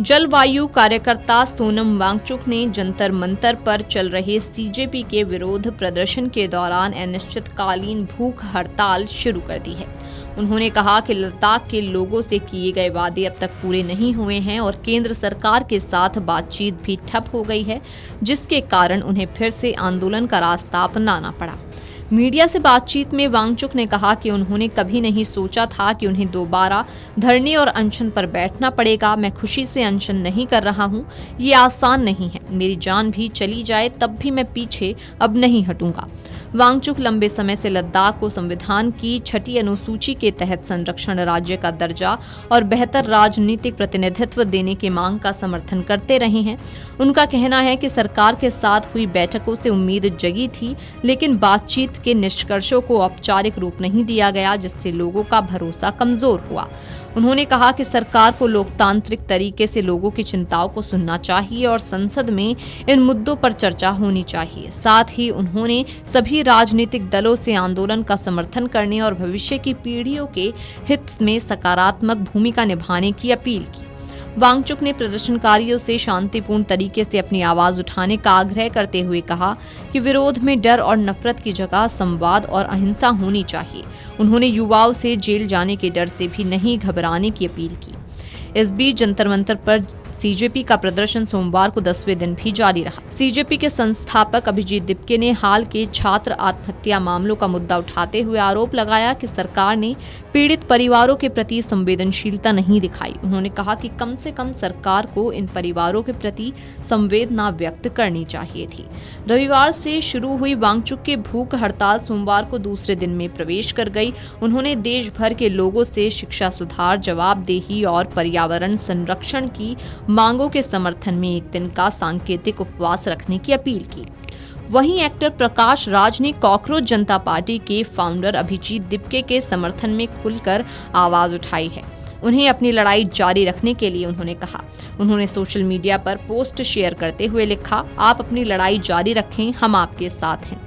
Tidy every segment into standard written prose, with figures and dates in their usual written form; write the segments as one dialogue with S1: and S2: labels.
S1: जलवायु कार्यकर्ता सोनम वांगचुक ने जंतर मंतर पर चल रहे सीजेपी के विरोध प्रदर्शन के दौरान अनिश्चितकालीन भूख हड़ताल शुरू कर दी है। उन्होंने कहा कि लद्दाख के लोगों से किए गए वादे अब तक पूरे नहीं हुए हैं और केंद्र सरकार के साथ बातचीत भी ठप हो गई है, जिसके कारण उन्हें फिर से आंदोलन का रास्ता अपनाना पड़ा। मीडिया से बातचीत में वांगचुक ने कहा कि उन्होंने कभी नहीं सोचा था कि उन्हें दोबारा धरने और अनशन पर बैठना पड़ेगा। मैं खुशी से अनशन नहीं कर रहा हूं, ये आसान नहीं है। मेरी जान भी चली जाए तब भी मैं पीछे अब नहीं हटूंगा। वांगचुक लंबे समय से लद्दाख को संविधान की 6ठी अनुसूची के तहत संरक्षण राज्य का दर्जा और बेहतर राजनीतिक प्रतिनिधित्व देने की मांग का समर्थन करते रहे हैं। उनका कहना है कि सरकार के साथ हुई बैठकों से उम्मीद जगी थी, लेकिन बातचीत के निष्कर्षों को औपचारिक रूप नहीं दिया गया, जिससे लोगों का भरोसा कमजोर हुआ। उन्होंने कहा कि सरकार को लोकतांत्रिक तरीके से लोगों की चिंताओं को सुनना चाहिए और संसद में इन मुद्दों पर चर्चा होनी चाहिए। साथ ही उन्होंने सभी राजनीतिक दलों से आंदोलन का समर्थन करने और भविष्य की पीढ़ियों के हित में सकारात्मक भूमिका निभाने की अपील की। वांगचुक ने प्रदर्शनकारियों से शांतिपूर्ण तरीके से अपनी आवाज उठाने का आग्रह करते हुए कहा कि विरोध में डर और नफरत की जगह संवाद और अहिंसा होनी चाहिए। उन्होंने युवाओं से जेल जाने के डर से भी नहीं घबराने की अपील की। इस बीच जंतर मंतर पर सीजेपी का प्रदर्शन सोमवार को 10वें दिन भी जारी रहा। सीजेपी के संस्थापक अभिजीत दिपके ने हाल के छात्र आत्महत्या मामलों का मुद्दा उठाते हुए आरोप लगाया कि सरकार ने पीड़ित परिवारों के प्रति संवेदनशीलता नहीं दिखाई। उन्होंने कहा कि कम से कम सरकार को इन परिवारों के प्रति संवेदना व्यक्त करनी चाहिए थी। रविवार से शुरू हुई वांगचुक की भूख हड़ताल सोमवार को दूसरे दिन में प्रवेश कर गई। उन्होंने देश भर के लोगों से शिक्षा सुधार, जवाबदेही और पर्यावरण संरक्षण की मांगों के समर्थन में एक दिन का सांकेतिक उपवास रखने की अपील की। वहीं एक्टर प्रकाश राज ने कॉकरोच जनता पार्टी के फाउंडर अभिजीत दिपके के समर्थन में खुलकर आवाज उठाई है। उन्हें अपनी लड़ाई जारी रखने के लिए उन्होंने कहा। उन्होंने सोशल मीडिया पर पोस्ट शेयर करते हुए लिखा, आप अपनी लड़ाई जारी रखें, हम आपके साथ हैं।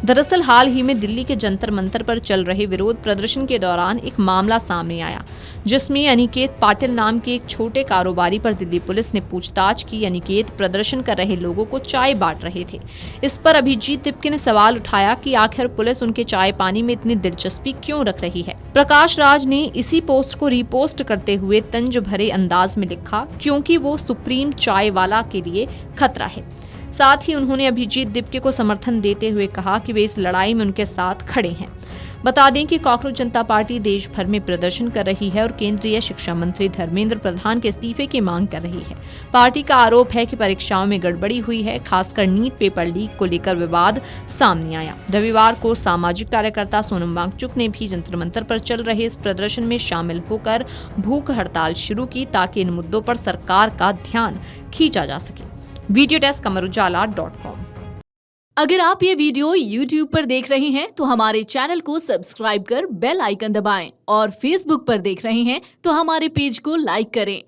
S1: दरअसल हाल ही में दिल्ली के जंतर मंतर पर चल रहे विरोध प्रदर्शन के दौरान एक मामला सामने आया, जिसमें अनिकेत पाटिल नाम के एक छोटे कारोबारी पर दिल्ली पुलिस ने पूछताछ की। अनिकेत प्रदर्शन कर रहे लोगों को चाय बांट रहे थे। इस पर अभिजीत दिपके ने सवाल उठाया कि आखिर पुलिस उनके चाय पानी में इतनी दिलचस्पी क्यों रख रही है। प्रकाश राज ने इसी पोस्ट को रीपोस्ट करते हुए तंज भरे अंदाज में लिखा, क्योंकि वो सुप्रीम चाय वाला के लिए खतरा है। साथ ही उन्होंने अभिजीत दिपके को समर्थन देते हुए कहा कि वे इस लड़ाई में उनके साथ खड़े हैं। बता दें कि कॉकरोच जनता पार्टी देश भर में प्रदर्शन कर रही है और केंद्रीय शिक्षा मंत्री धर्मेंद्र प्रधान के इस्तीफे की मांग कर रही है। पार्टी का आरोप है कि परीक्षाओं में गड़बड़ी हुई है, खासकर नीट पेपर लीक को लेकर विवाद सामने आया। रविवार को सामाजिक कार्यकर्ता सोनम वांगचुक ने भी जंतर मंतर पर चल रहे इस प्रदर्शन में शामिल होकर भूख हड़ताल शुरू की, ताकि इन मुद्दों पर सरकार का ध्यान खींचा जा सके। Video desk amarujala.com।
S2: अगर आप ये वीडियो YouTube पर देख रहे हैं तो हमारे चैनल को सब्सक्राइब कर बेल आइकन दबाएं और Facebook पर देख रहे हैं तो हमारे पेज को लाइक करें।